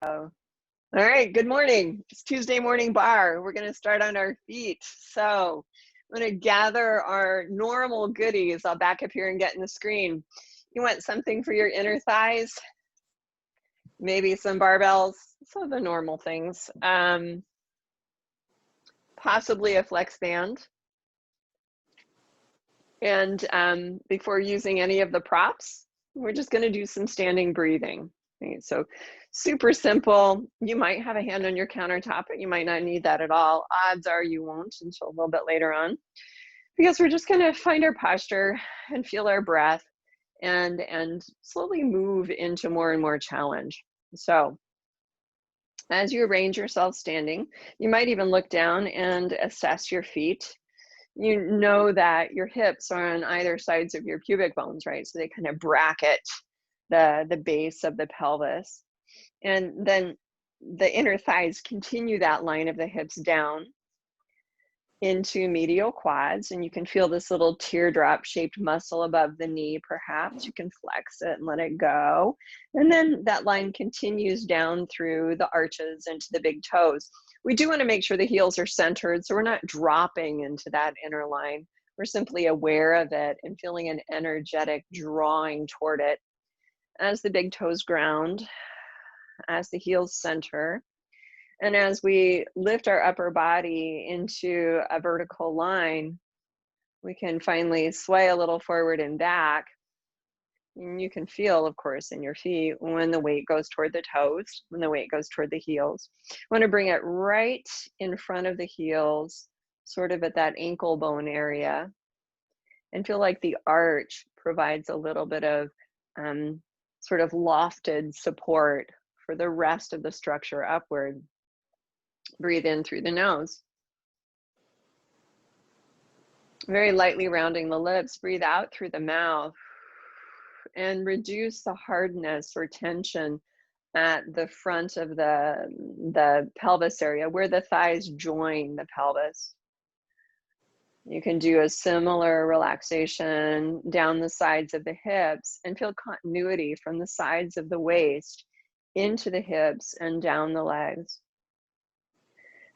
All right, good morning. It's Tuesday morning bar. We're going to start on our feet. So I'm going to gather our normal goodies. I'll back up here and get in the screen. You want something for your inner thighs? Maybe some barbells, some of the normal things. Possibly a flex band. And before using any of the props, we're just going to do some standing breathing. Right? So super simple. You might have a hand on your countertop, but you might not need that at all. Odds are you won't until a little bit later on, because we're just going to find our posture and feel our breath and slowly move into more and more challenge. So as you arrange yourself standing, you might even look down and assess your feet. You know that your hips are on either sides of your pubic bones, right? So they kind of bracket the base of the pelvis. And then the inner thighs continue that line of the hips down into medial quads. And you can feel this little teardrop shaped muscle above the knee, perhaps. You can flex it and let it go. And then that line continues down through the arches into the big toes. We do want to make sure the heels are centered, so we're not dropping into that inner line. We're simply aware of it and feeling an energetic drawing toward it. As the big toes ground, as the heels center, and as we lift our upper body into a vertical line, we can finally sway a little forward and back. And you can feel, of course, in your feet when the weight goes toward the toes, when the weight goes toward the heels. You want to bring it right in front of the heels, sort of at that ankle bone area, and feel like the arch provides a little bit of sort of lofted support for the rest of the structure upward. Breathe in through the nose. Very lightly rounding the lips, breathe out through the mouth. And reduce the hardness or tension at the front of the pelvis area where the thighs join the pelvis. You can do a similar relaxation down the sides of the hips and feel continuity from the sides of the waist into the hips and down the legs.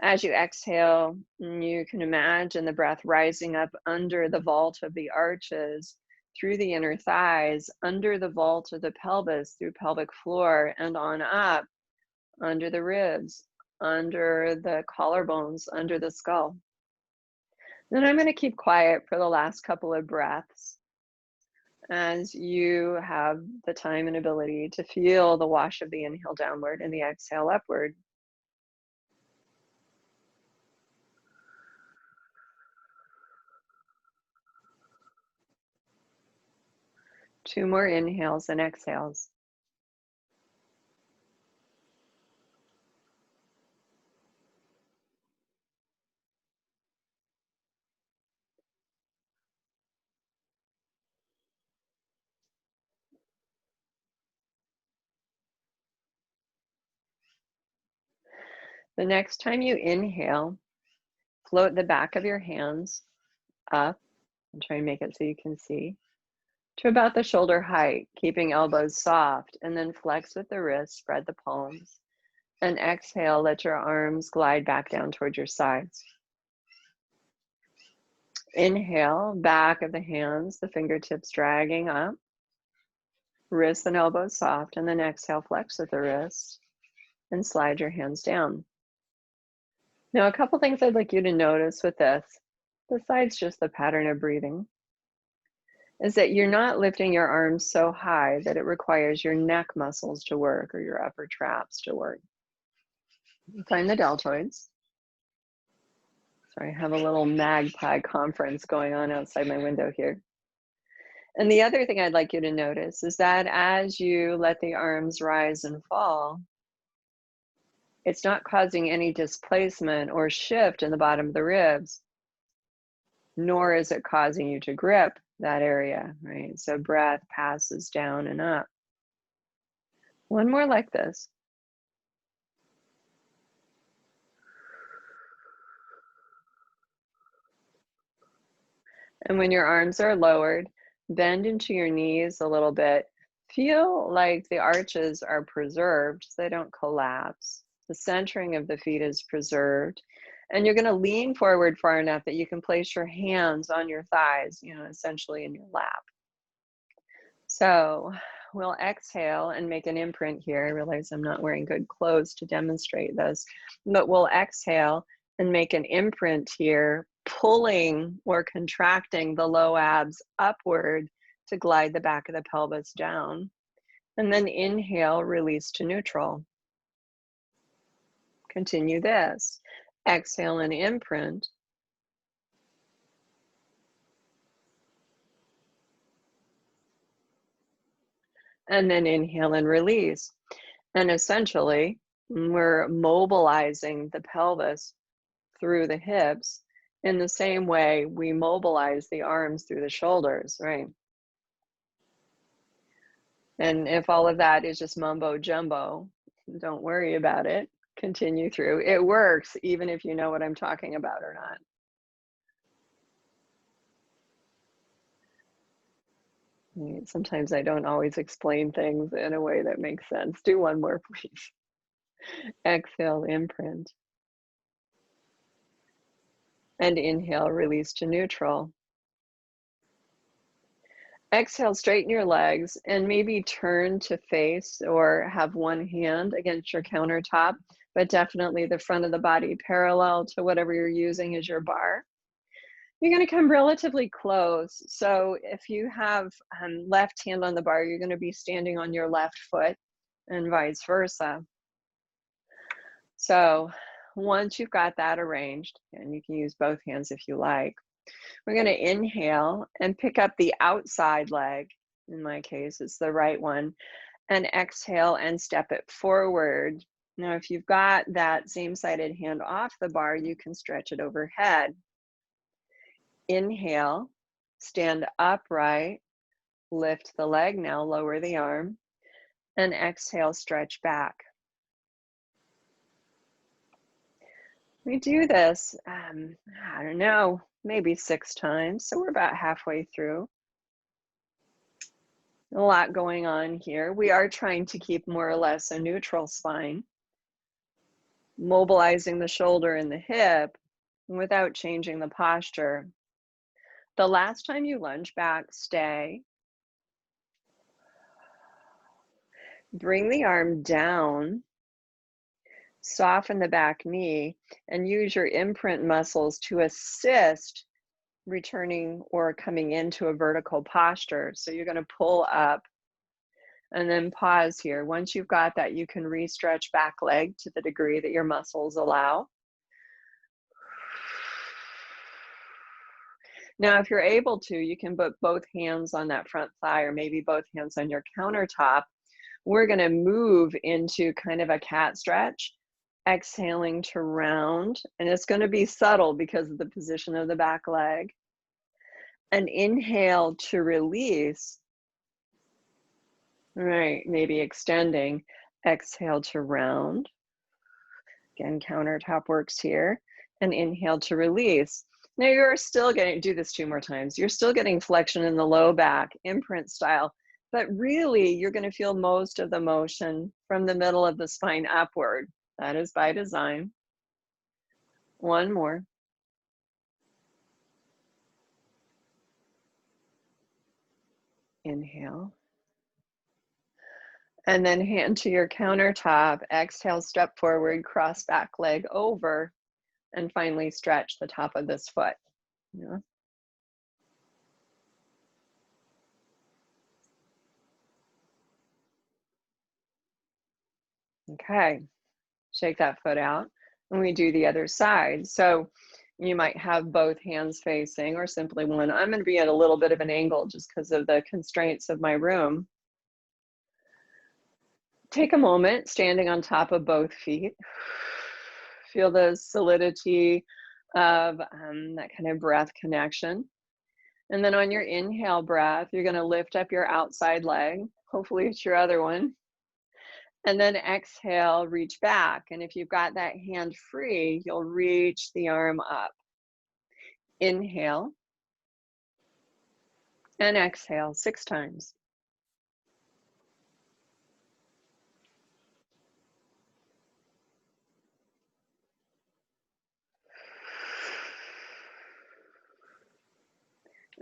As you exhale, you can imagine the breath rising up under the vault of the arches, through the inner thighs, under the vault of the pelvis, through pelvic floor, and on up, under the ribs, under the collarbones, under the skull. Then I'm going to keep quiet for the last couple of breaths as you have the time and ability to feel the wash of the inhale downward and the exhale upward. Two more inhales and exhales. The next time you inhale, float the back of your hands up and try and make it so you can see to about the shoulder height, keeping elbows soft, and then flex with the wrists, spread the palms, and exhale, let your arms glide back down towards your sides. Inhale, back of the hands, the fingertips dragging up, wrists and elbows soft, and then exhale, flex with the wrists and slide your hands down. Now, a couple things I'd like you to notice with this, besides just the pattern of breathing, is that you're not lifting your arms so high that it requires your neck muscles to work or your upper traps to work. Find the deltoids. Sorry, I have a little magpie conference going on outside my window here. And the other thing I'd like you to notice is that as you let the arms rise and fall, it's not causing any displacement or shift in the bottom of the ribs, nor is it causing you to grip that area, right? So breath passes down and up. One more like this. And when your arms are lowered, bend into your knees a little bit. Feel like the arches are preserved so they don't collapse. The centering of the feet is preserved. And you're going to lean forward far enough that you can place your hands on your thighs, essentially in your lap. So we'll exhale and make an imprint here. I realize I'm not wearing good clothes to demonstrate this, but we'll exhale and make an imprint here, pulling or contracting the low abs upward to glide the back of the pelvis down. And then inhale, release to neutral. Continue this. Exhale and imprint. And then inhale and release. And essentially, we're mobilizing the pelvis through the hips in the same way we mobilize the arms through the shoulders, right? And if all of that is just mumbo jumbo, don't worry about it. Continue through. It works even if you know what I'm talking about or not. Sometimes I don't always explain things in a way that makes sense. Do one more, please. Exhale, imprint. And inhale, release to neutral. Exhale, straighten your legs and maybe turn to face or have one hand against your countertop, but definitely the front of the body parallel to whatever you're using as your bar. You're going to come relatively close. So if you have left hand on the bar, you're going to be standing on your left foot and vice versa. So once you've got that arranged, and you can use both hands if you like, we're going to inhale and pick up the outside leg. In my case, it's the right one. And exhale and step it forward. Now, if you've got that same-sided hand off the bar, you can stretch it overhead. Inhale, stand upright, lift the leg now, lower the arm, and exhale, stretch back. We do this, I don't know, maybe 6 times, so we're about halfway through. A lot going on here. We are trying to keep more or less a neutral spine, mobilizing the shoulder and the hip without changing the posture. The last time you lunge back, stay. Bring the arm down, soften the back knee, and use your imprint muscles to assist returning or coming into a vertical posture. So you're going to pull up and then pause here. Once you've got that, you can re-stretch back leg to the degree that your muscles allow. Now, if you're able to, you can put both hands on that front thigh or maybe both hands on your countertop. We're going to move into kind of a cat stretch, exhaling to round, and it's going to be subtle because of the position of the back leg. And inhale to release. All right, maybe extending. Exhale to round. Again, countertop works here. And inhale to release. Now you're still going to do this 2 more times. You're still getting flexion in the low back, imprint style, but really you're going to feel most of the motion from the middle of the spine upward. That is by design. One more. Inhale. And then hand to your countertop. Exhale, step forward, cross back leg over, and finally stretch the top of this foot. Yeah. Okay, shake that foot out, and we do the other side. So you might have both hands facing or simply one. I'm going to be at a little bit of an angle just because of the constraints of my room. Take a moment standing on top of both feet. Feel the solidity of that kind of breath connection. And then on your inhale breath, you're going to lift up your outside leg. Hopefully it's your other one. And then exhale, reach back. And if you've got that hand free, you'll reach the arm up. Inhale. And exhale 6 times.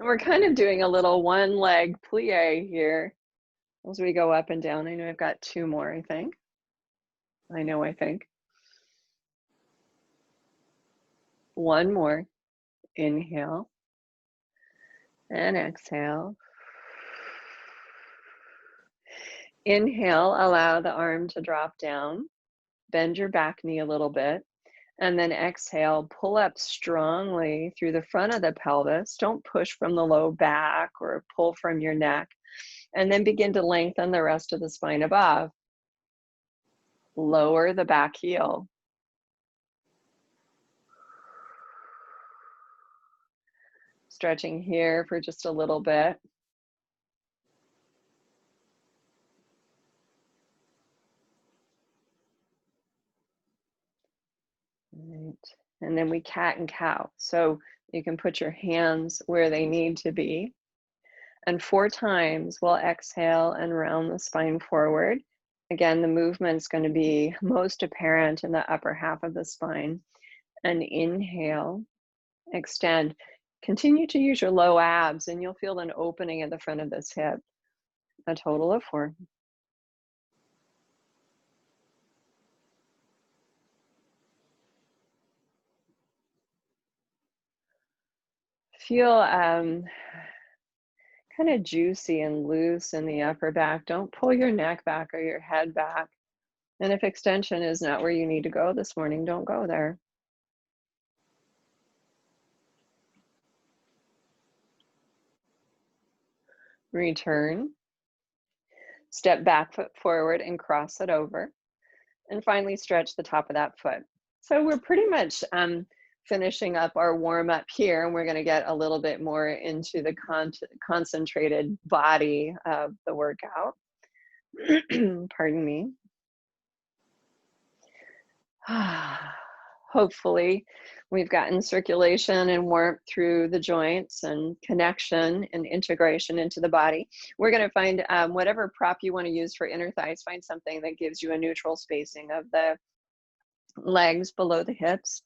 And we're kind of doing a little one leg plie here as we go up and down. I know I've got two more, I think. I think. One more. Inhale and exhale. Inhale, allow the arm to drop down. Bend your back knee a little bit. And then exhale, pull up strongly through the front of the pelvis. Don't push from the low back or pull from your neck. And then begin to lengthen the rest of the spine above. Lower the back heel. Stretching here for just a little bit. Right. And then we cat and cow. So you can put your hands where they need to be. And 4 times we'll exhale and round the spine forward. Again, the movement's going to be most apparent in the upper half of the spine. And inhale, extend. Continue to use your low abs and you'll feel an opening at the front of this hip. A total of 4. Feel kind of juicy and loose in the upper back. Don't pull your neck back or your head back. And if extension is not where you need to go this morning, don't go there. Return. Step back foot forward and cross it over. And finally stretch the top of that foot. So we're pretty much finishing up our warm up here, and we're going to get a little bit more into the concentrated body of the workout. Pardon me. Hopefully we've gotten circulation and warmth through the joints and connection and integration into the body. We're going to find whatever prop you want to use for inner thighs, find something that gives you a neutral spacing of the legs below the hips.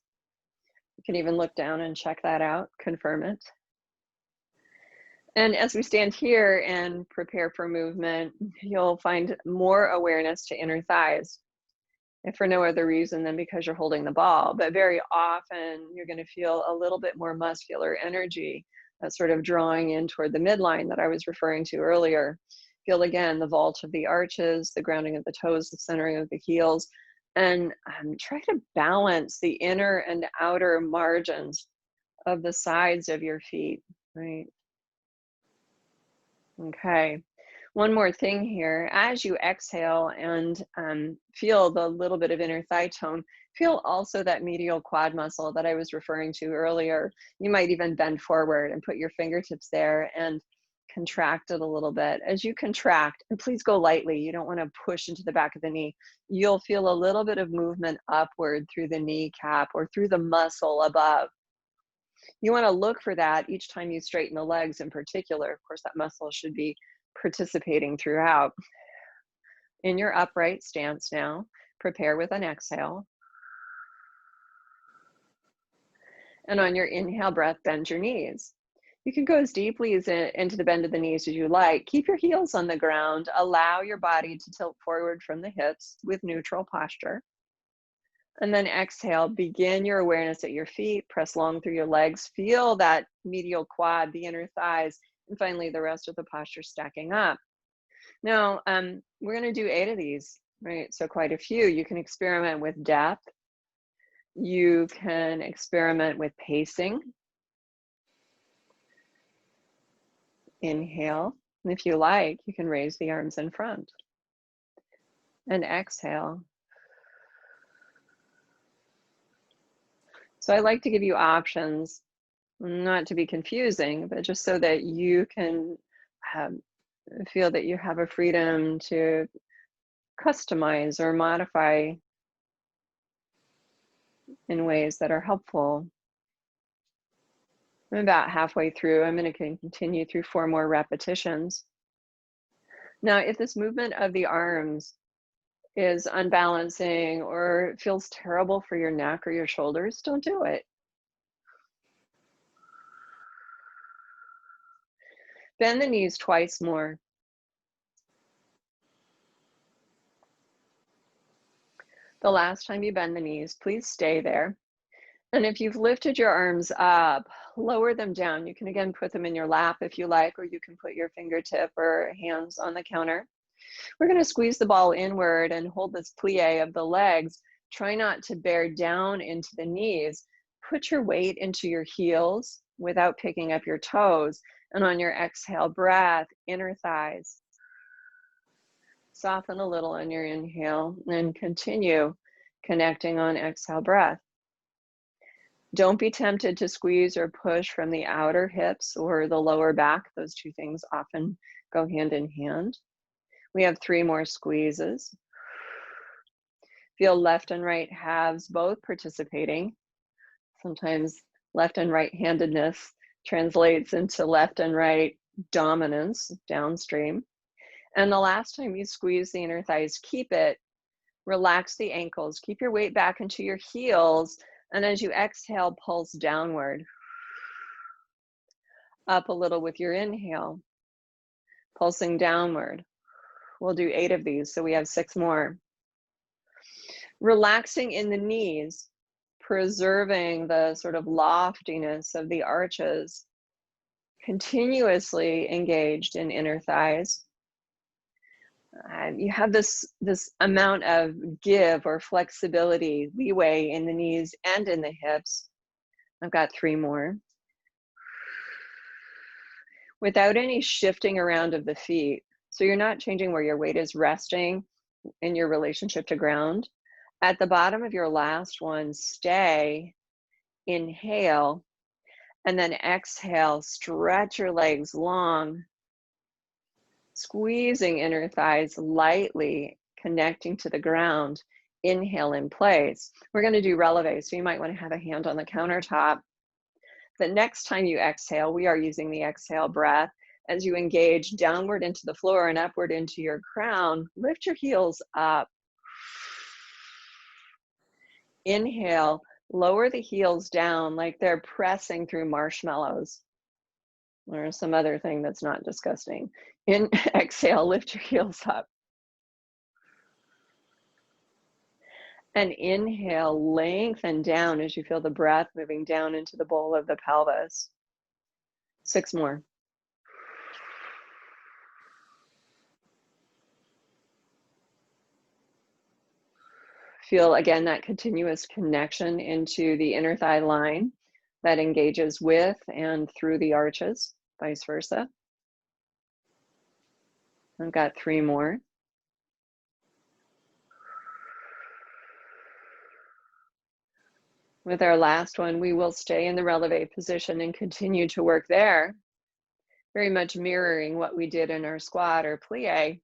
You can even look down and check that out, confirm it. And as we stand here and prepare for movement, you'll find more awareness to inner thighs. If for no other reason than because you're holding the ball, but very often you're going to feel a little bit more muscular energy that's sort of drawing in toward the midline that I was referring to earlier. Feel again the vault of the arches, the grounding of the toes, the centering of the heels, and try to balance the inner and outer margins of the sides of your feet, right? Okay. One more thing here, as you exhale and feel the little bit of inner thigh tone, feel also that medial quad muscle that I was referring to earlier. You might even bend forward and put your fingertips there and contract it a little bit. As you contract, and please go lightly, you don't want to push into the back of the knee, you'll feel a little bit of movement upward through the kneecap or through the muscle above. You want to look for that each time you straighten the legs in particular. Of course, that muscle should be participating throughout. In your upright stance now, prepare with an exhale. And on your inhale breath, bend your knees. You can go as deeply into the bend of the knees as you like. Keep your heels on the ground. Allow your body to tilt forward from the hips with neutral posture. And then exhale, begin your awareness at your feet. Press long through your legs. Feel that medial quad, the inner thighs, and finally the rest of the posture stacking up. Now, we're going to do 8 of these, right? So quite a few. You can experiment with depth. You can experiment with pacing. Inhale. And if you like, you can raise the arms in front. And exhale. So I like to give you options, not to be confusing, but just so that you can feel that you have a freedom to customize or modify in ways that are helpful. I'm about halfway through. I'm going to continue through 4 more repetitions. Now, if this movement of the arms is unbalancing or feels terrible for your neck or your shoulders, don't do it. Bend the knees twice more. The last time you bend the knees, please stay there. And if you've lifted your arms up, lower them down. You can again put them in your lap if you like, or you can put your fingertip or hands on the counter. We're going to squeeze the ball inward and hold this plie of the legs. Try not to bear down into the knees. Put your weight into your heels without picking up your toes. And on your exhale breath, inner thighs. Soften a little on your inhale and continue connecting on exhale breath. Don't be tempted to squeeze or push from the outer hips or the lower back. Those two things often go hand in hand. We have 3 more squeezes. Feel left and right halves both participating. Sometimes left and right-handedness translates into left and right dominance downstream. And the last time you squeeze the inner thighs, keep it. Relax the ankles. Keep your weight back into your heels. And as you exhale, pulse downward. Up a little with your inhale. Pulsing downward. We'll do 8 of these, so we have 6 more. Relaxing in the knees, preserving the sort of loftiness of the arches. Continuously engaged in inner thighs. You have this amount of give or flexibility, leeway in the knees and in the hips. I've got 3 more. Without any shifting around of the feet. So you're not changing where your weight is resting in your relationship to ground. At the bottom of your last one, stay, inhale, and then exhale, stretch your legs long. Squeezing inner thighs lightly, connecting to the ground. Inhale in place. We're going to do releve, so you might want to have a hand on the countertop. The next time you exhale, we are using the exhale breath. As you engage downward into the floor and upward into your crown, lift your heels up. Inhale, lower the heels down like they're pressing through marshmallows. Or some other thing that's not disgusting. Exhale, lift your heels up. And inhale, lengthen down as you feel the breath moving down into the bowl of the pelvis. 6 more. Feel again that continuous connection into the inner thigh line that engages with and through the arches, vice versa. I've got 3 more. With our last one, we will stay in the releve position and continue to work there, very much mirroring what we did in our squat or plie.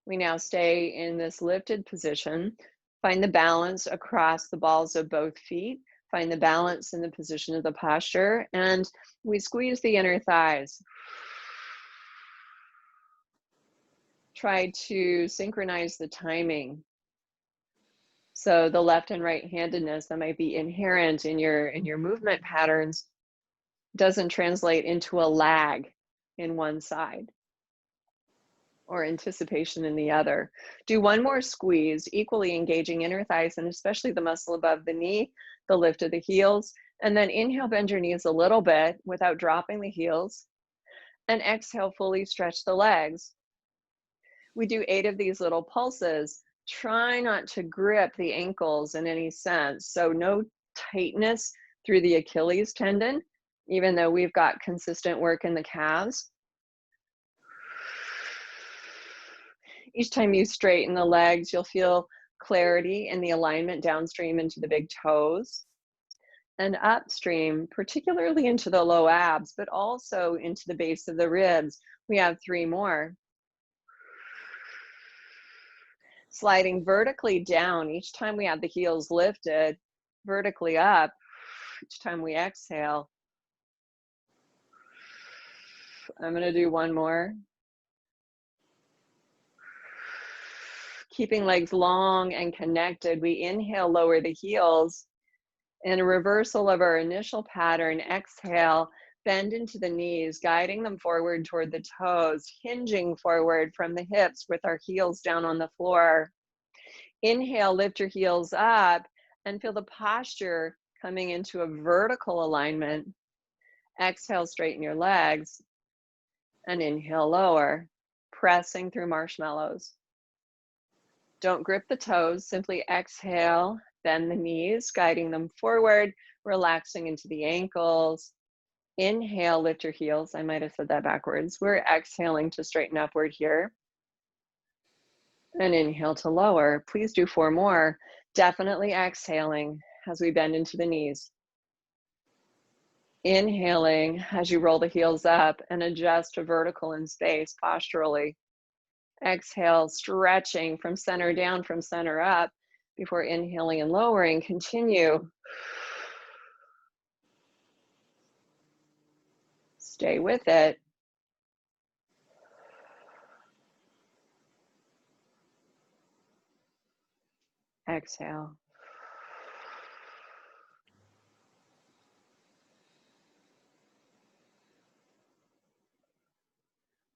We now stay in this lifted position. Find the balance across the balls of both feet. Find the balance in the position of the posture, and we squeeze the inner thighs. Try to synchronize the timing. So the left and right handedness that might be inherent in your movement patterns doesn't translate into a lag in one side or anticipation in the other. Do 1 more squeeze, equally engaging inner thighs and especially the muscle above the knee, the lift of the heels, and then inhale, bend your knees a little bit without dropping the heels, and exhale, fully stretch the legs. We do 8 of these little pulses. Try not to grip the ankles in any sense. So no tightness through the Achilles tendon, even though we've got consistent work in the calves. Each time you straighten the legs, you'll feel clarity in the alignment downstream into the big toes and upstream, particularly into the low abs, but also into the base of the ribs. We have 3 more. Sliding vertically down each time we have the heels lifted, vertically up each time we exhale. I'm going to do 1 more. Keeping legs long and connected, we inhale, lower the heels. In a reversal of our initial pattern, exhale, Bend into the knees, guiding them forward toward the toes, hinging forward from the hips with our heels down on the floor. Inhale, lift your heels up and feel the posture coming into a vertical alignment. Exhale, straighten your legs, and inhale, lower, pressing through marshmallows. Don't grip the toes, simply exhale, bend the knees, guiding them forward, relaxing into the ankles. Inhale, lift your heels. I might have said that backwards. We're exhaling to straighten upward here. And inhale to lower. Please do 4 more. Definitely exhaling as we bend into the knees. Inhaling as you roll the heels up and adjust to vertical in space posturally. Exhale, stretching from center down, from center up before inhaling and lowering. Continue. Stay with it. Exhale.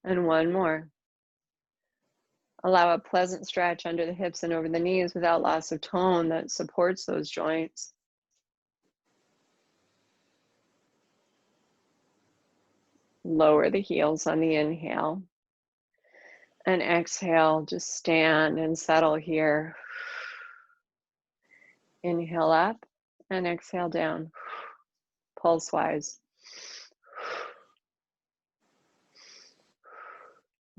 And 1 more. Allow a pleasant stretch under the hips and over the knees without loss of tone that supports those joints. Lower the heels on the inhale. And exhale, just stand and settle here. Inhale up and exhale down. Pulse-wise.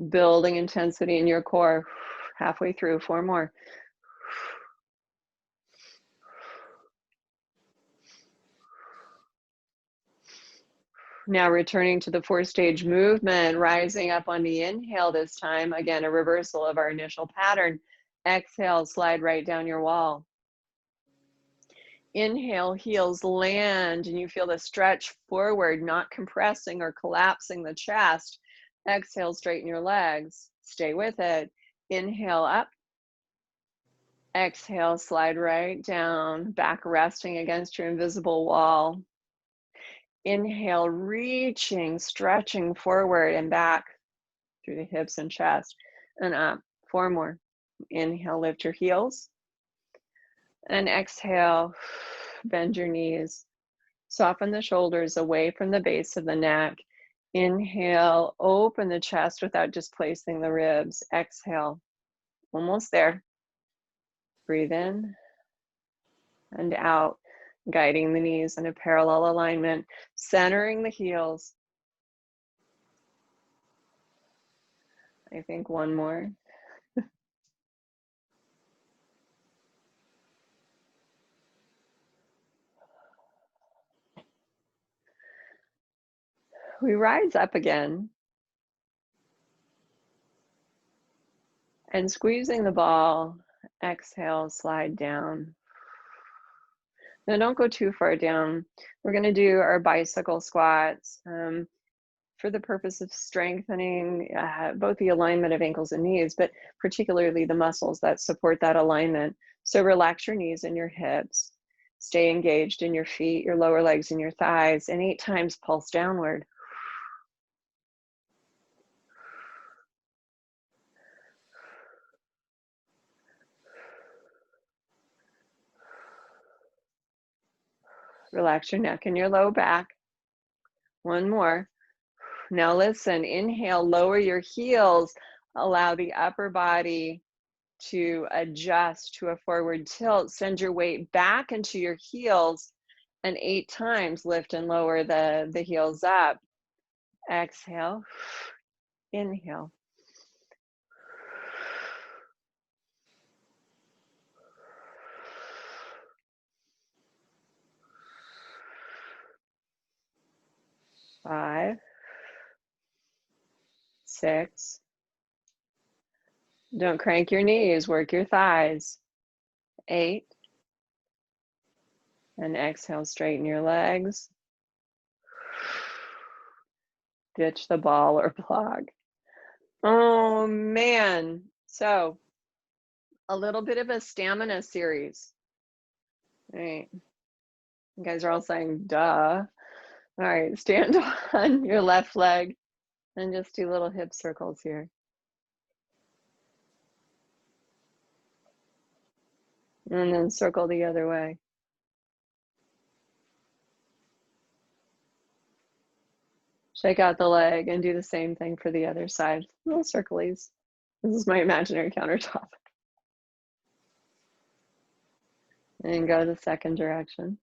Building intensity in your core. Halfway through, 4 more. Now returning to the 4-stage movement, rising up on the inhale this time. Again, a reversal of our initial pattern. Exhale, slide right down your wall. Inhale, heels land, and you feel the stretch forward, not compressing or collapsing the chest. Exhale, straighten your legs. Stay with it. Inhale up. Exhale, slide right down, back resting against your invisible wall. Inhale, reaching, stretching forward and back through the hips and chest, and up. 4 more. Inhale, lift your heels. And exhale, bend your knees. Soften the shoulders away from the base of the neck. Inhale, open the chest without displacing the ribs. Exhale, almost there. Breathe in and out, guiding the knees in a parallel alignment, centering the heels. I think 1 more. We rise up again. And squeezing the ball, exhale, slide down. Now don't go too far down. We're going to do our bicycle squats for the purpose of strengthening both the alignment of ankles and knees, but particularly the muscles that support that alignment. So relax your knees and your hips. Stay engaged in your feet, your lower legs, and your thighs, and 8 times pulse downward. Relax your neck and your low back. 1 more. Now listen, inhale, lower your heels. Allow the upper body to adjust to a forward tilt. Send your weight back into your heels, and 8 times lift and lower the heels up. Exhale, inhale. Five, 6. Don't crank your knees, work your thighs. 8. And exhale, straighten your legs. Ditch the ball or block. Oh man. So a little bit of a stamina series. All right. You guys are all saying, duh. All right, stand on your left leg and just do little hip circles here. And then circle the other way. Shake out the leg and do the same thing for the other side. Little circlies. This is my imaginary countertop. And go the second direction.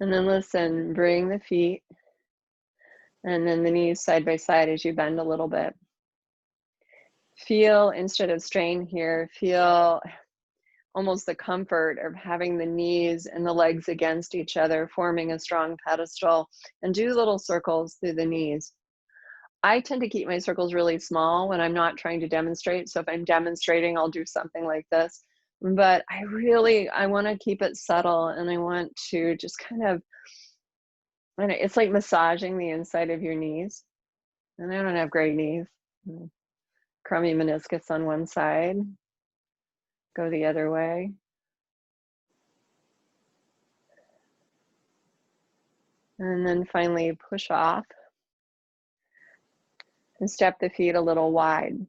And then listen, bring the feet and then the knees side by side as you bend a little bit. Feel, instead of strain here, feel almost the comfort of having the knees and the legs against each other, forming a strong pedestal, and do little circles through the knees. I tend to keep my circles really small when I'm not trying to demonstrate. So if I'm demonstrating, I'll do something like this. But I want to keep it subtle, and I want to just kind of, and it's like massaging the inside of your knees. And I don't have great knees. Crummy meniscus on one side. Go the other way. And then finally push off and step the feet a little wide.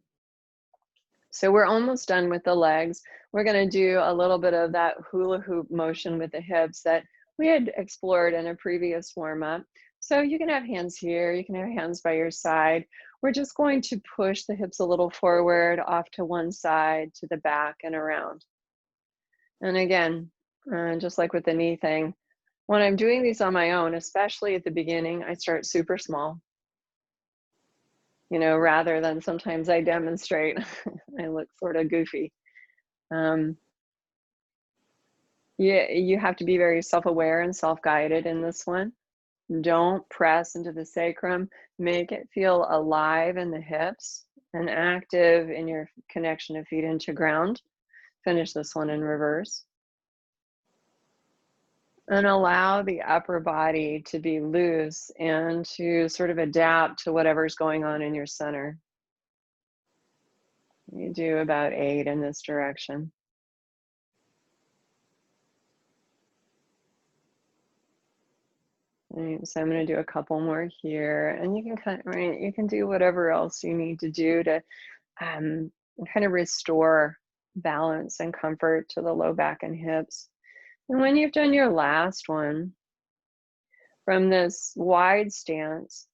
So we're almost done with the legs. We're going to do a little bit of that hula hoop motion with the hips that we had explored in a previous warm-up. So you can have hands here, you can have hands by your side. We're just going to push the hips a little forward, off to one side, to the back, and around. And again, just like with the knee thing, when I'm doing these on my own, especially at the beginning, I start super small. You know, rather than sometimes I demonstrate, I look sort of goofy. You have to be very self-aware and self-guided in this one. Don't press into the sacrum. Make it feel alive in the hips and active in your connection of feet into ground. Finish this one in reverse. And allow the upper body to be loose and to sort of adapt to whatever's going on in your center. You do about 8 in this direction. Right, so I'm going to do a couple more here, and you can do whatever else you need to do to kind of restore balance and comfort to the low back and hips. And when you've done your last one, from this wide stance,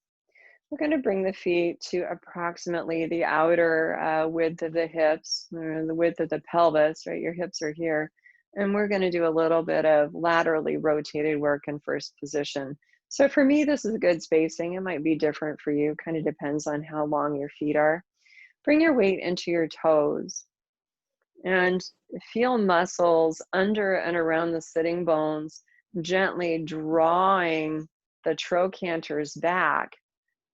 we're going to bring the feet to approximately the outer width of the hips, or the width of the pelvis, right? Your hips are here. And we're going to do a little bit of laterally rotated work in first position. So for me, this is a good spacing. It might be different for you. Kind of depends on how long your feet are. Bring your weight into your toes and feel muscles under and around the sitting bones, gently drawing the trochanters back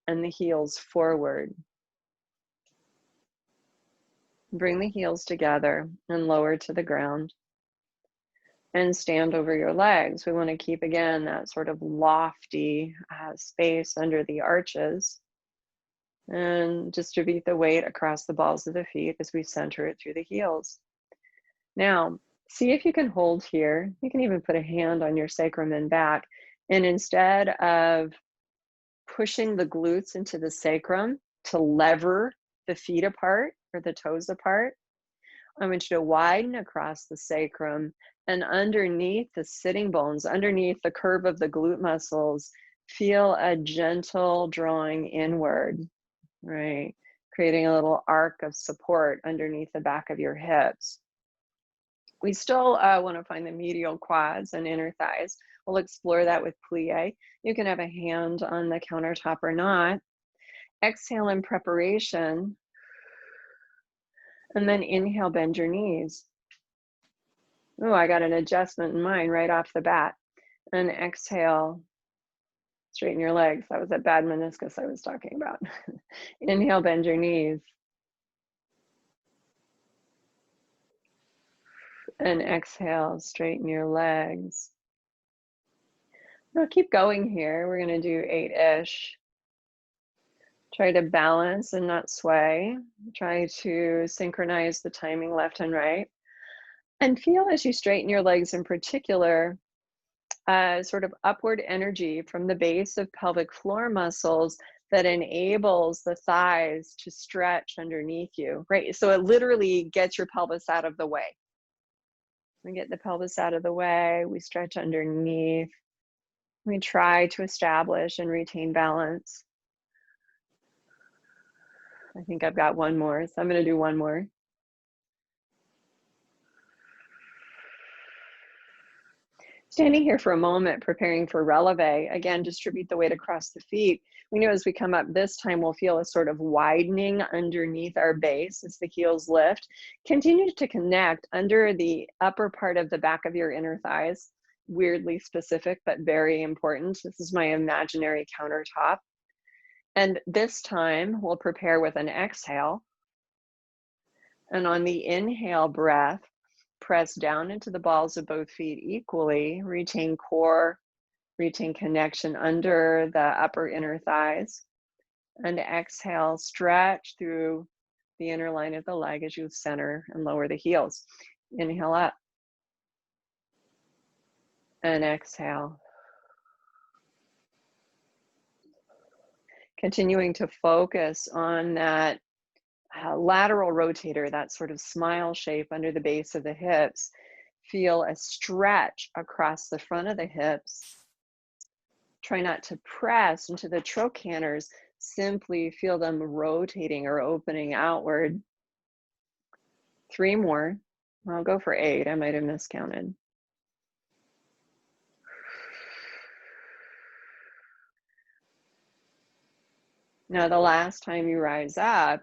and the heels forward. Bring the heels together and lower to the ground. And stand over your legs. We want to keep, again, that sort of lofty space under the arches. And distribute the weight across the balls of the feet as we center it through the heels. Now, see if you can hold here. You can even put a hand on your sacrum and back. And instead of pushing the glutes into the sacrum to lever the feet apart or the toes apart, I want you to widen across the sacrum and underneath the sitting bones, underneath the curve of the glute muscles, feel a gentle drawing inward, right? Creating a little arc of support underneath the back of your hips. We still want to find the medial quads and inner thighs. We'll explore that with plie. You can have a hand on the countertop or not. Exhale in preparation. And then inhale, bend your knees. Oh, I got an adjustment in mine right off the bat. And exhale, straighten your legs. That was that bad meniscus I was talking about. Inhale, bend your knees. And exhale, straighten your legs. Now keep going here. We're going to do 8-ish. Try to balance and not sway. Try to synchronize the timing left and right. And feel as you straighten your legs in particular, sort of upward energy from the base of pelvic floor muscles that enables the thighs to stretch underneath you, right? So it literally gets your pelvis out of the way. We get the pelvis out of the way, we stretch underneath, we try to establish and retain balance. I think I've got one more, so I'm going to do one more. Standing here for a moment, preparing for releve. Again, distribute the weight across the feet. We know as we come up this time, we'll feel a sort of widening underneath our base as the heels lift. Continue to connect under the upper part of the back of your inner thighs. Weirdly specific, but very important. This is my imaginary countertop. And this time, we'll prepare with an exhale. And on the inhale breath, press down into the balls of both feet equally, retain core, retain connection under the upper inner thighs, and exhale, stretch through the inner line of the leg as you center and lower the heels. Inhale up, and exhale. Continuing to focus on that lateral rotator, that sort of smile shape under the base of the hips. Feel a stretch across the front of the hips. Try not to press into the trochanters. Simply feel them rotating or opening outward. 3 more. I'll go for 8. I might have miscounted. Now, the last time you rise up,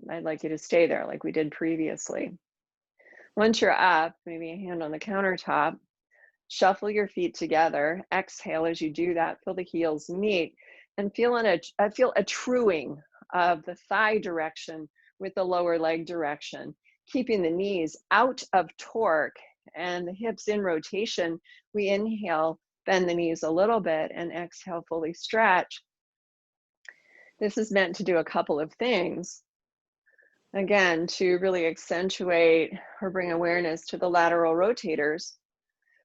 I'd like you to stay there like we did previously. Once you're up, maybe a hand on the countertop, shuffle your feet together, exhale as you do that, feel the heels meet, and feel a truing of the thigh direction with the lower leg direction, keeping the knees out of torque and the hips in rotation. We inhale, bend the knees a little bit, and exhale, fully stretch. This is meant to do a couple of things. Again, to really accentuate or bring awareness to the lateral rotators,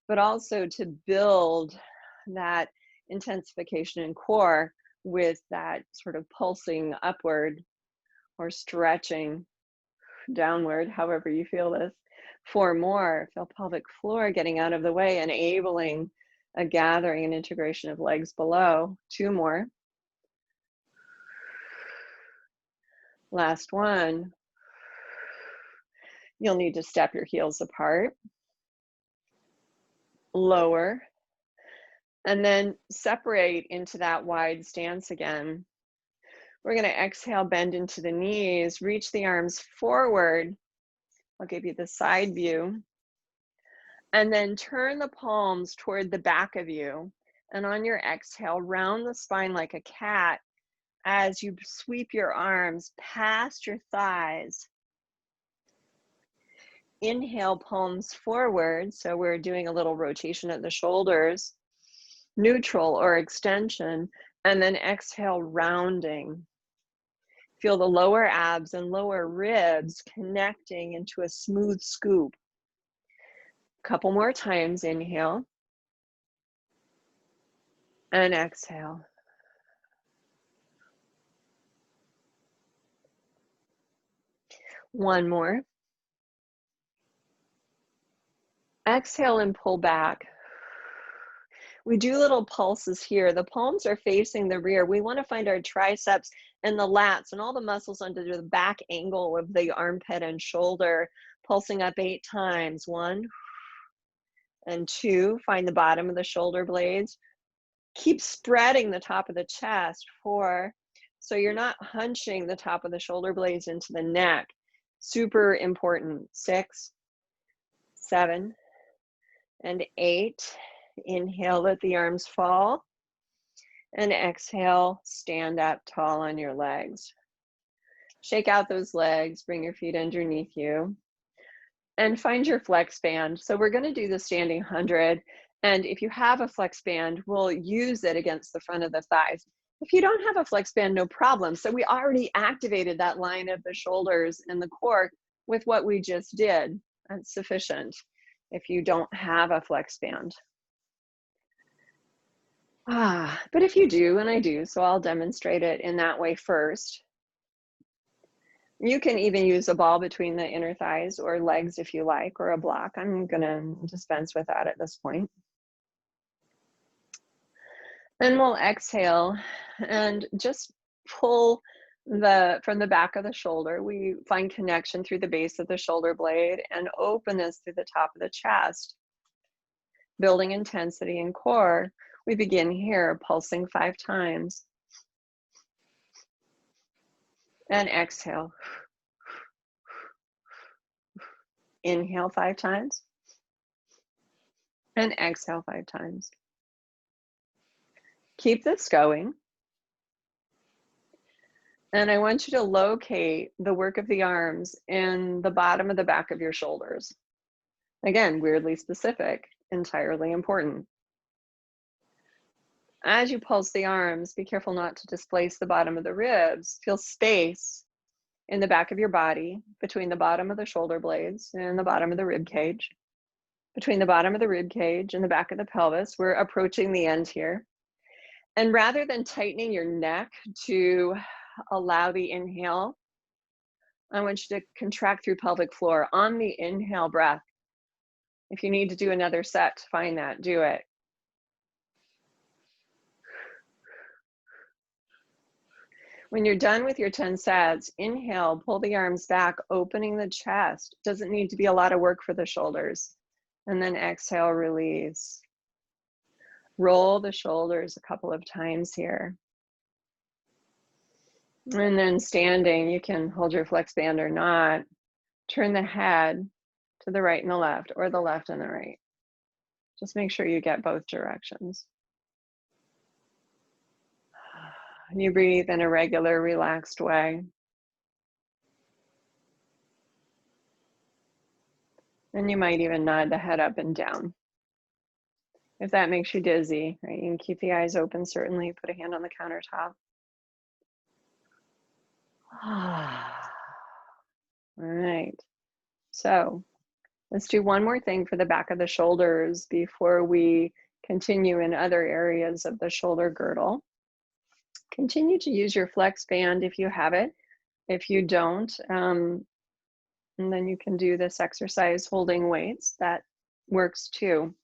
but also to build that intensification in core with that sort of pulsing upward or stretching downward, however you feel this. 4 more, feel pelvic floor getting out of the way, enabling a gathering and integration of legs below. 2 more. Last one. You'll need to step your heels apart, lower, and then separate into that wide stance again. We're going to exhale, bend into the knees, reach the arms forward. I'll give you the side view. And then turn the palms toward the back of you. And on your exhale, round the spine like a cat as you sweep your arms past your thighs. Inhale, palms forward. So we're doing a little rotation at the shoulders, neutral or extension, and then exhale, rounding. Feel the lower abs and lower ribs connecting into a smooth scoop. Couple more times, inhale and exhale. One more. Exhale and pull back. We do little pulses here. The palms are facing the rear. We want to find our triceps and the lats and all the muscles under the back angle of the armpit and shoulder, pulsing up 8 times. 1 and 2. Find the bottom of the shoulder blades. Keep spreading the top of the chest. 4. So you're not hunching the top of the shoulder blades into the neck. Super important. 6, 7, and 8. Inhale, let the arms fall. And exhale, stand up tall on your legs. Shake out those legs, bring your feet underneath you. And find your flex band. So we're going to do the standing 100. And if you have a flex band, we'll use it against the front of the thighs. If you don't have a flex band, no problem. So we already activated that line of the shoulders and the core with what we just did. That's sufficient if you don't have a flex band. But if you do, and I do, so I'll demonstrate it in that way first. You can even use a ball between the inner thighs or legs if you like, or a block. I'm gonna dispense with that at this point. Then we'll exhale and just pull from the back of the shoulder. We find connection through the base of the shoulder blade and openness through the top of the chest, building intensity and core. We begin here, pulsing 5 times. And exhale. Inhale 5 times. And exhale 5 times. Keep this going. And I want you to locate the work of the arms in the bottom of the back of your shoulders. Again, weirdly specific, entirely important. As you pulse the arms, be careful not to displace the bottom of the ribs. Feel space in the back of your body between the bottom of the shoulder blades and the bottom of the rib cage. Between the bottom of the rib cage and the back of the pelvis, we're approaching the end here. And rather than tightening your neck to allow the inhale, I want you to contract through pelvic floor on the inhale breath. If you need to do another set to find that, do it. When you're done with your 10 sets, inhale, pull the arms back, opening the chest. Doesn't need to be a lot of work for the shoulders. And then exhale, release. Roll the shoulders a couple of times here. And then standing, you can hold your flex band or not. Turn the head to the right and the left, or the left and the right. Just make sure you get both directions. You breathe in a regular, relaxed way. And you might even nod the head up and down. If that makes you dizzy, right? You can keep the eyes open, certainly. Put a hand on the countertop. All right. So let's do one more thing for the back of the shoulders before we continue in other areas of the shoulder girdle. Continue to use your flex band if you have it. If you don't, and then you can do this exercise holding weights. That works too.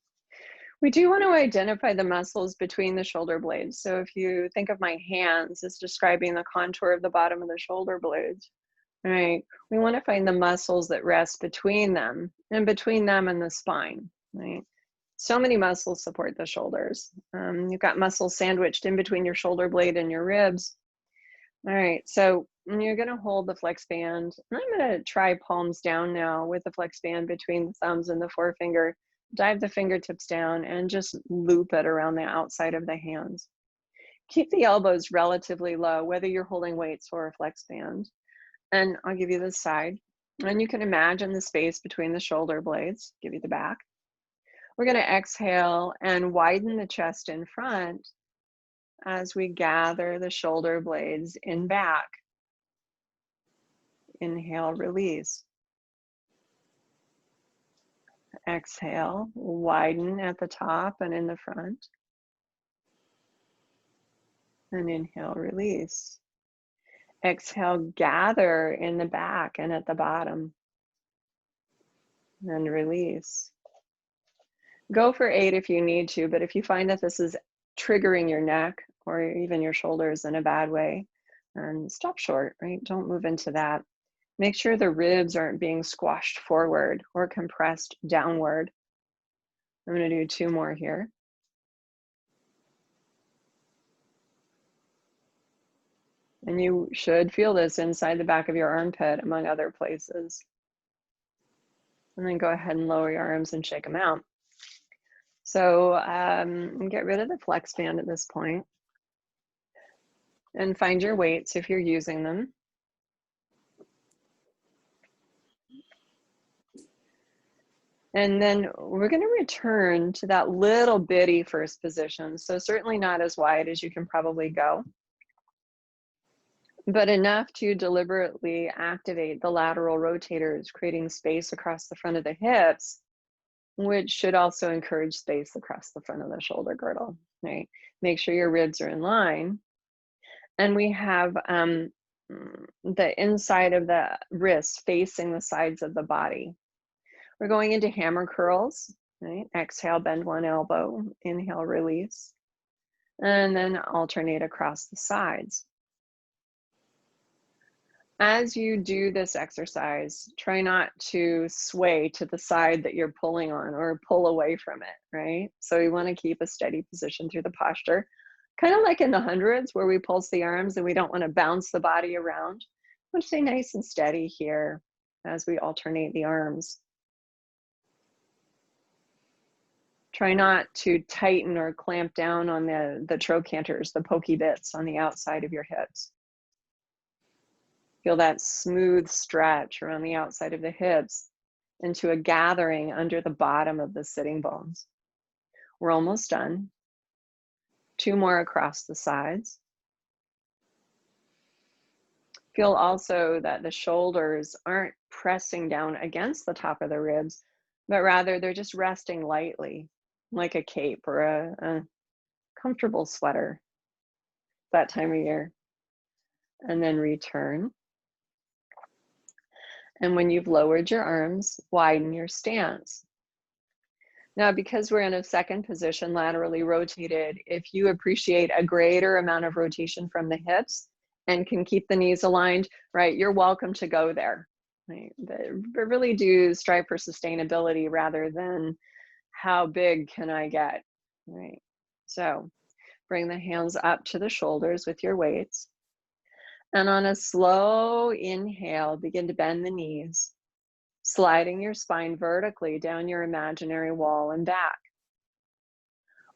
We do want to identify the muscles between the shoulder blades. So if you think of my hands as describing the contour of the bottom of the shoulder blades, right? We want to find the muscles that rest between them and the spine, right? So many muscles support the shoulders. You've got muscles sandwiched in between your shoulder blade and your ribs. All right, so you're gonna hold the flex band. I'm gonna try palms down now with the flex band between the thumbs and the forefinger. Dive the fingertips down and just loop it around the outside of the hands. Keep the elbows relatively low, whether you're holding weights or a flex band. And I'll give you this side. And you can imagine the space between the shoulder blades. Give you the back. We're going to exhale and widen the chest in front as we gather the shoulder blades in back. Inhale, release. Exhale, widen at the top and in the front. And inhale, release. Exhale, gather in the back and at the bottom. And release. Go for 8 if you need to, but if you find that this is triggering your neck or even your shoulders in a bad way, stop short, right? Don't move into that. Make sure the ribs aren't being squashed forward or compressed downward. I'm going to do 2 more here. And you should feel this inside the back of your armpit, among other places. And then go ahead and lower your arms and shake them out. So get rid of the flex band at this point. And find your weights if you're using them. And then we're going to return to that little bitty first position. So certainly not as wide as you can probably go, but enough to deliberately activate the lateral rotators, creating space across the front of the hips, which should also encourage space across the front of the shoulder girdle. right? Make sure your ribs are in line. And we have the inside of the wrist facing the sides of the body. We're going into hammer curls, right? Exhale, bend one elbow, inhale, release, and then alternate across the sides. As you do this exercise, try not to sway to the side that you're pulling on or pull away from it, right? So you want to keep a steady position through the posture, kind of like in the hundreds where we pulse the arms and we don't want to bounce the body around. I want to stay nice and steady here as we alternate the arms. Try not to tighten or clamp down on the trochanters, the pokey bits on the outside of your hips. Feel that smooth stretch around the outside of the hips into a gathering under the bottom of the sitting bones. We're almost done. 2 more across the sides. Feel also that the shoulders aren't pressing down against the top of the ribs, but rather they're just resting lightly, like a cape or a comfortable sweater that time of year. And then return. And when you've lowered your arms, widen your stance. Now, because we're in a second position, laterally rotated, if you appreciate a greater amount of rotation from the hips and can keep the knees aligned, right, you're welcome to go there. Right? But really do strive for sustainability rather than how big can I get, right? So bring the hands up to the shoulders with your weights. And on a slow inhale, begin to bend the knees, sliding your spine vertically down your imaginary wall and back.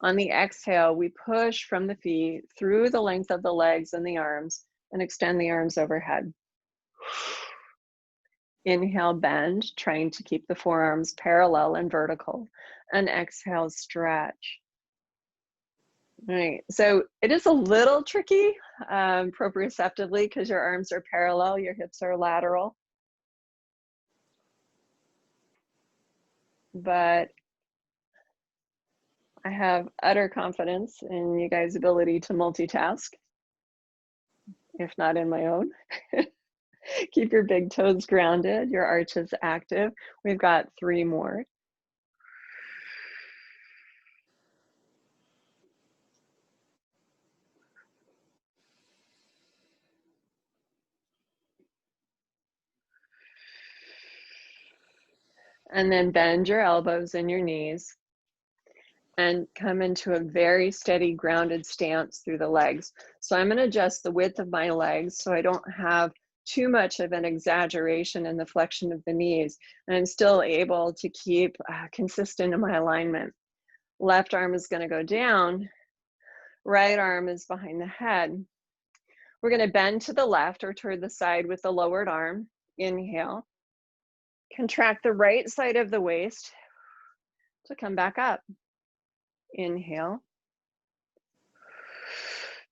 On the exhale, we push from the feet through the length of the legs and the arms and extend the arms overhead. Inhale, bend, trying to keep the forearms parallel and vertical. And exhale, stretch. All right, so it is a little tricky proprioceptively because your arms are parallel, your hips are lateral. But I have utter confidence in you guys' ability to multitask, if not in my own. Keep your big toes grounded, your arches active. We've got 3 more. And then bend your elbows and your knees and come into a very steady grounded stance through the legs. So I'm going to adjust the width of my legs so I don't have too much of an exaggeration in the flexion of the knees, and I'm still able to keep consistent in my alignment. Left arm is going to go down, right arm is behind the head. We're going to bend to the left or toward the side with the lowered arm. Inhale. Contract the right side of the waist to come back up. Inhale.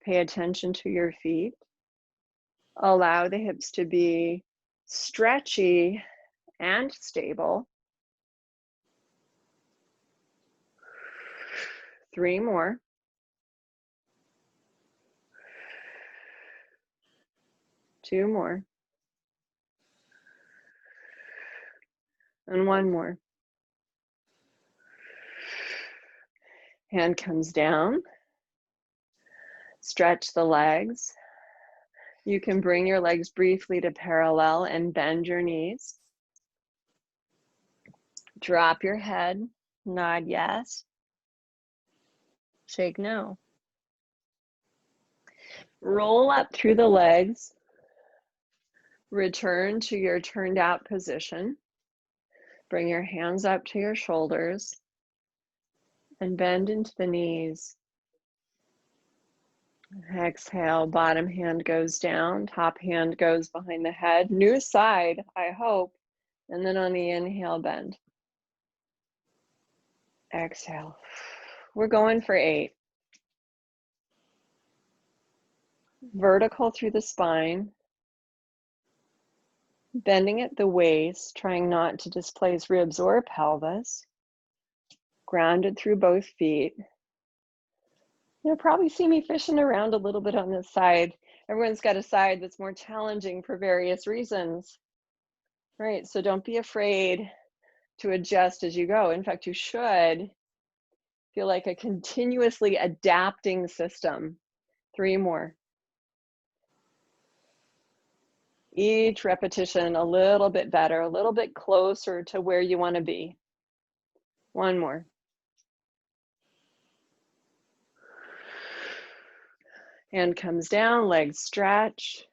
Pay attention to your feet. Allow the hips to be stretchy and stable. 3 more. 2 more. And 1 more. Hand comes down. Stretch the legs. You can bring your legs briefly to parallel and bend your knees. Drop your head, nod yes, shake no. Roll up through the legs. Return to your turned out position. Bring your hands up to your shoulders and bend into the knees. Exhale, bottom hand goes down, top hand goes behind the head. New side, I hope. And then on the inhale, bend. Exhale. We're going for 8. Vertical through the spine. Bending at the waist, trying not to displace ribs or pelvis. Grounded through both feet. You'll probably see me fishing around a little bit on this side. Everyone's got a side that's more challenging for various reasons, right? So don't be afraid to adjust as you go. In fact, you should feel like a continuously adapting system. 3 more. Each repetition a little bit better, a little bit closer to where you want to be. 1 more. Hand comes down, legs stretch.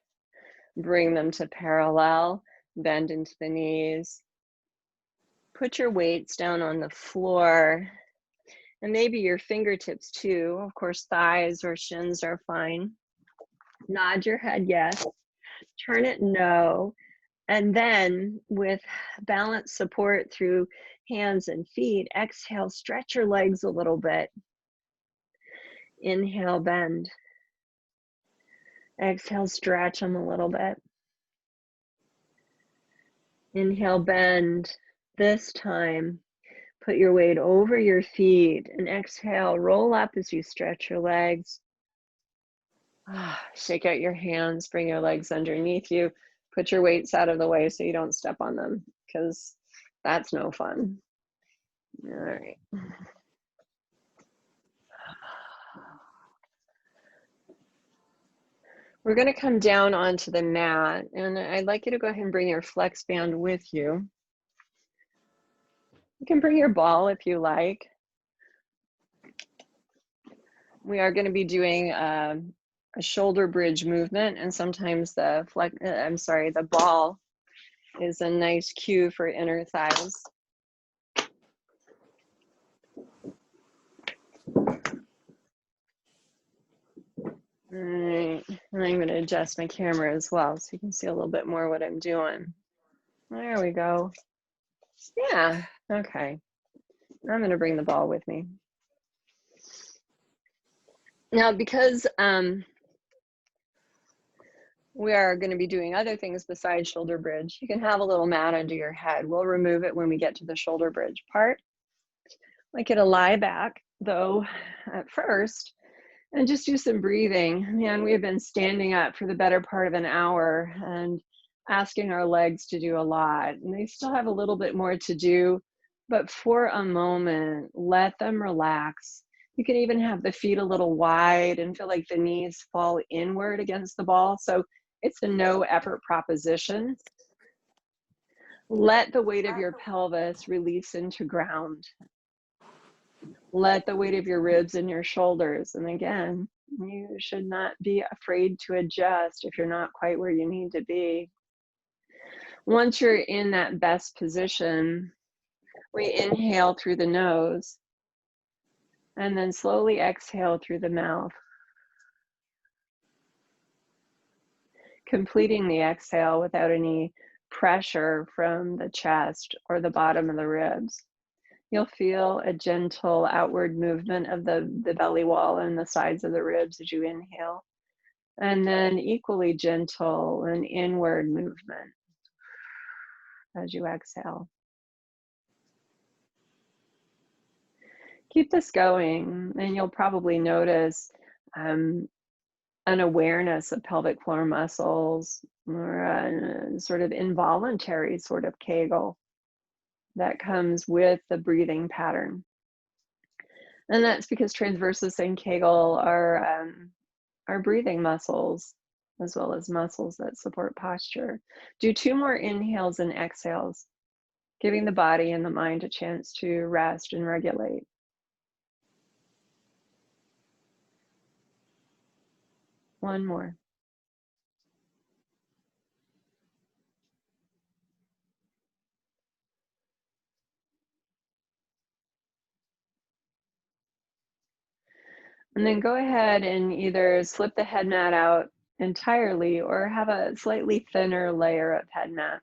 Bring them to parallel, bend into the knees. Put your weights down on the floor, and maybe your fingertips too. Of course, thighs or shins are fine. Nod your head yes, turn it no, and then with balance support through hands and feet, exhale, stretch your legs a little bit. Inhale, bend. Exhale, stretch them a little bit. Inhale, bend. This time, put your weight over your feet and exhale, roll up as you stretch your legs. Shake out your hands, bring your legs underneath you. Put your weights out of the way so you don't step on them, because that's no fun. All right. We're going to come down onto the mat, and I'd like you to go ahead and bring your flex band with you. You can bring your ball if you like. We are going to be doing a shoulder bridge movement, and sometimes the ball is a nice cue for inner thighs. All right, and I'm going to adjust my camera as well so you can see a little bit more what I'm doing. There we go. Yeah, okay. I'm going to bring the ball with me. Now, because we are going to be doing other things besides shoulder bridge, you can have a little mat under your head. We'll remove it when we get to the shoulder bridge part. I'd like you to lie back, though, at first, and just do some breathing. Man, we have been standing up for the better part of an hour and asking our legs to do a lot. And they still have a little bit more to do, but for a moment, let them relax. You can even have the feet a little wide and feel like the knees fall inward against the ball. So it's a no effort proposition. Let the weight of your pelvis release into ground. Let the weight of your ribs and your shoulders. And again, you should not be afraid to adjust if you're not quite where you need to be. Once you're in that best position, we inhale through the nose and then slowly exhale through the mouth. Completing the exhale without any pressure from the chest or the bottom of the ribs. You'll feel a gentle outward movement of the belly wall and the sides of the ribs as you inhale, and then equally gentle and inward movement as you exhale. Keep this going, and you'll probably notice an awareness of pelvic floor muscles, or a sort of involuntary sort of Kegel that comes with the breathing pattern. And that's because transversus and Kegel are breathing muscles, as well as muscles that support posture. Do 2 more inhales and exhales, giving the body and the mind a chance to rest and regulate. One more. And then go ahead and either slip the head mat out entirely or have a slightly thinner layer of head mat.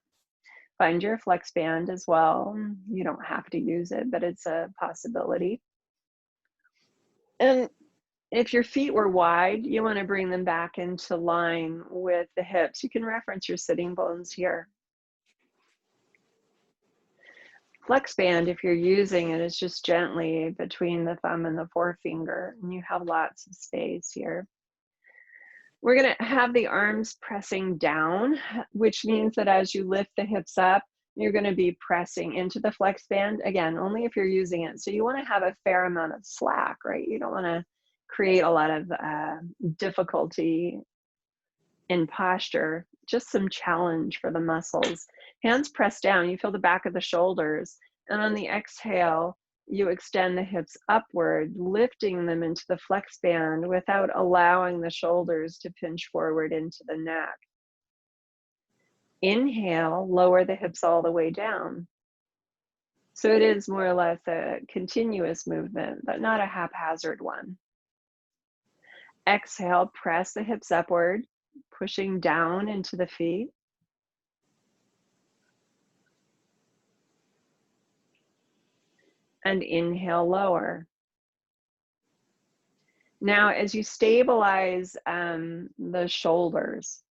Find your flex band as well. You don't have to use it, but it's a possibility. And if your feet were wide, you want to bring them back into line with the hips. You can reference your sitting bones here. flex band, if you're using it, is just gently between the thumb and the forefinger, and you have lots of space here. We're going to have the arms pressing down, which means that as you lift the hips up, you're going to be pressing into the flex band, again, only if you're using it. So you want to have a fair amount of slack, right? You don't want to create a lot of difficulty in posture, just some challenge for the muscles. Hands pressed down, you feel the back of the shoulders, and on the exhale, you extend the hips upward, lifting them into the flex band without allowing the shoulders to pinch forward into the neck. Inhale, lower the hips all the way down. So it is more or less a continuous movement, but not a haphazard one. Exhale, press the hips upward, pushing down into the feet. And inhale, lower. Now, as you stabilize the shoulders,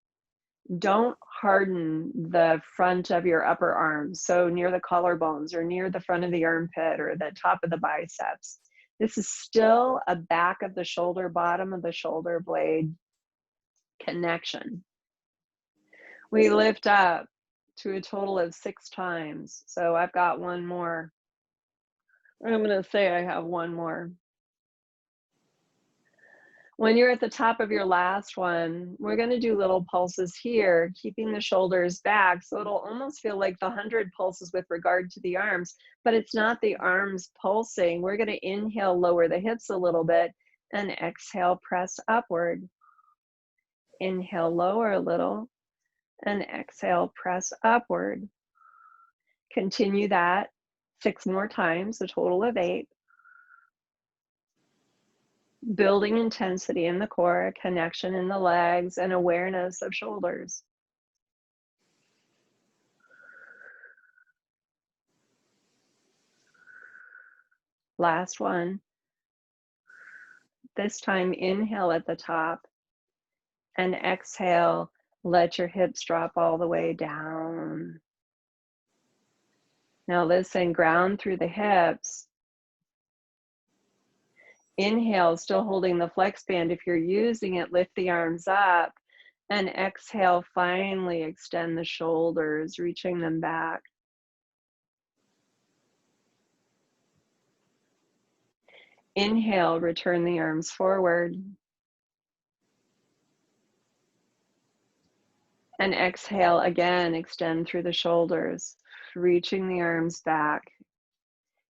don't harden the front of your upper arms, so near the collarbones or near the front of the armpit or the top of the biceps. This is still a back of the shoulder, bottom of the shoulder blade connection. We lift up to a total of 6 times. So I've got one more. I'm going to say I have one more. When you're at the top of your last one, we're going to do little pulses here, keeping the shoulders back. So it'll almost feel like the 100 pulses with regard to the arms, but it's not the arms pulsing. We're going to inhale, lower the hips a little bit, and exhale, press upward. Inhale, lower a little, and exhale, press upward. Continue that 6 more times, a total of 8. Building intensity in the core, connection in the legs, and awareness of shoulders. Last one. This time, inhale at the top, and exhale, let your hips drop all the way down. Now listen, ground through the hips. Inhale, still holding the flex band. If you're using it, lift the arms up, and exhale, finally extend the shoulders, reaching them back. Inhale, return the arms forward. And exhale again, extend through the shoulders, reaching the arms back.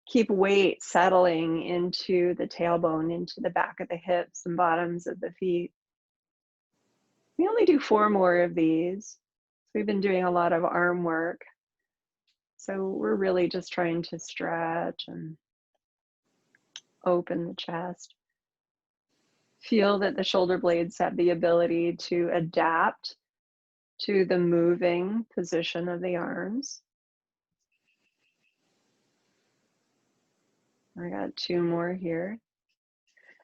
Keep weight settling into the tailbone, into the back of the hips and bottoms of the feet. We only do 4 more of these. We've been doing a lot of arm work. So we're really just trying to stretch and open the chest. Feel that the shoulder blades have the ability to adapt to the moving position of the arms. I got 2 more here.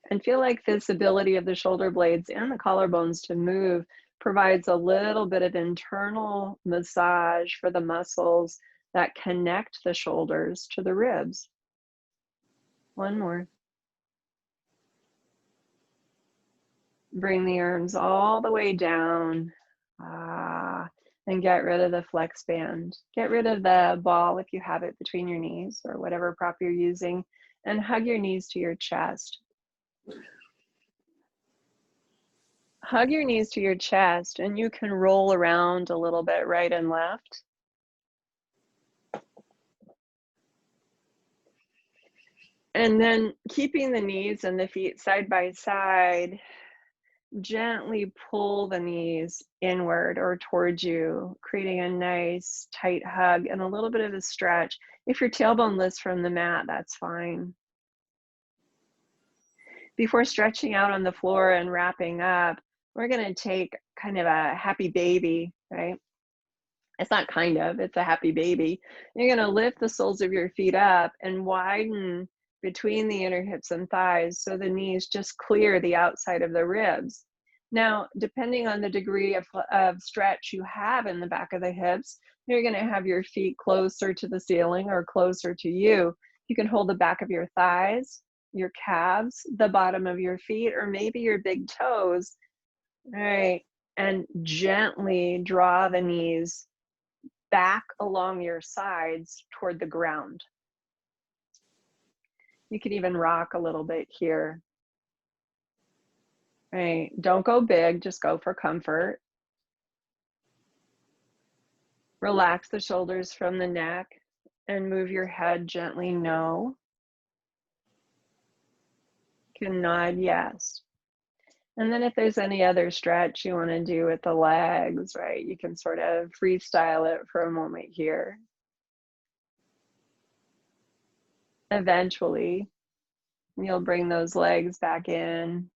And feel like this ability of the shoulder blades and the collarbones to move provides a little bit of internal massage for the muscles that connect the shoulders to the ribs. 1 more. Bring the arms all the way down. And get rid of the flex band. Get rid of the ball if you have it between your knees or whatever prop you're using, and hug your knees to your chest. Hug your knees to your chest, and you can roll around a little bit right and left. And then keeping the knees and the feet side by side, gently pull the knees inward or towards you, creating a nice tight hug and a little bit of a stretch. If your tailbone lifts from the mat, that's fine. Before stretching out on the floor and wrapping up, we're going to take kind of a happy baby, right? It's not kind of, it's a happy baby. You're going to lift the soles of your feet up and widen between the inner hips and thighs so the knees just clear the outside of the ribs. Now, depending on the degree of stretch you have in the back of the hips, You're going to have your feet closer to the ceiling or closer to you. You can hold the back of your thighs, your calves, the bottom of your feet, or maybe your big toes. All right. And gently draw the knees back along your sides toward the ground. You could even rock a little bit here. Right. Don't go big, just go for comfort. Relax the shoulders from the neck and move your head gently no. You can nod yes. And then if there's any other stretch you want to do with the legs, right, you can sort of freestyle it for a moment here. Eventually, you'll bring those legs back in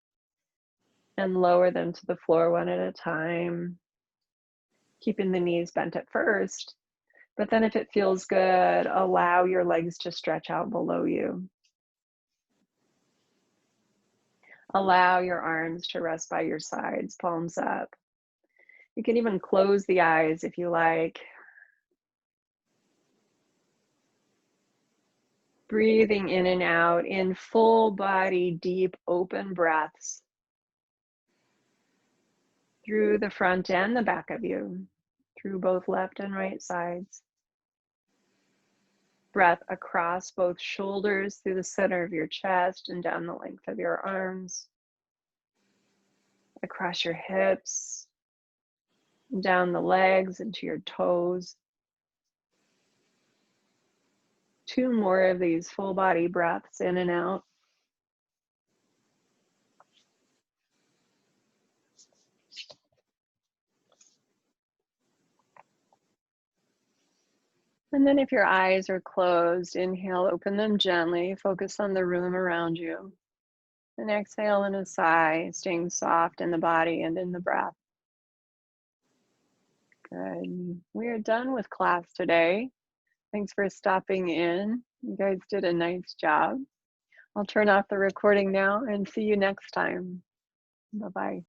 and lower them to the floor one at a time, keeping the knees bent at first. But then if it feels good, allow your legs to stretch out below you. Allow your arms to rest by your sides, palms up. You can even close the eyes if you like. Breathing in and out in full body, deep, open breaths through the front and the back of you, through both left and right sides. Breath across both shoulders, through the center of your chest and down the length of your arms, across your hips, down the legs into your toes. 2 more of these full body breaths in and out. And then if your eyes are closed, inhale, open them gently, focus on the room around you. And exhale in a sigh, staying soft in the body and in the breath. Good. We are done with class today. Thanks for stopping in. You guys did a nice job. I'll turn off the recording now and see you next time. Bye-bye.